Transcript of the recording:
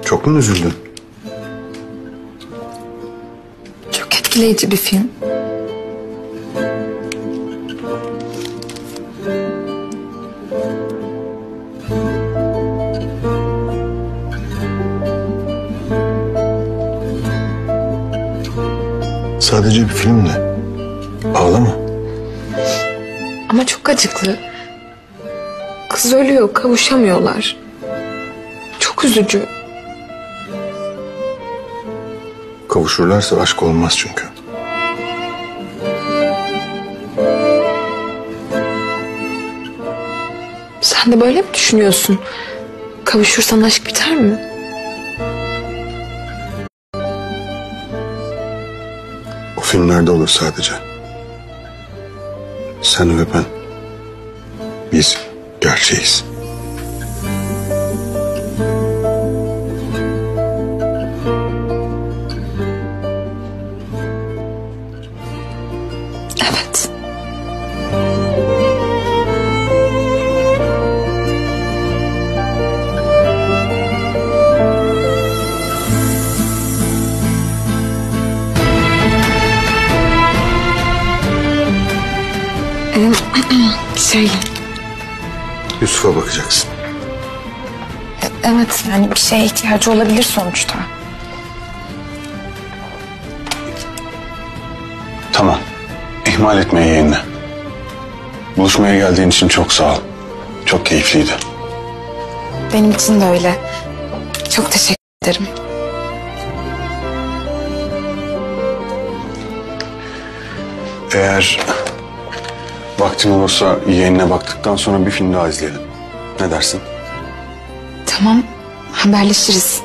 Çok mu üzüldün? Çok etkileyici bir film. Sadece bir film de. Ağlama. Ama çok acıklı. Kız ölüyor, kavuşamıyorlar. Çok üzücü. Kavuşurlarsa aşk olmaz çünkü. Sen de böyle mi düşünüyorsun? Kavuşursan aşk biter mi? O filmlerde olur sadece. Sen ve ben. Biz gerçeğiz. Evet. Şey, Yusuf'a bakacaksın. evet yani bir şeye ihtiyacı olabilir sonuçta. Tamam. İhmal etme yeğenini. Buluşmaya geldiğin için çok sağ ol. Çok keyifliydi. Benim için de öyle. Çok teşekkür ederim. Eğer vaktin olursa yeğenine baktıktan sonra bir film daha izleyelim. Ne dersin? Tamam, haberleşiriz.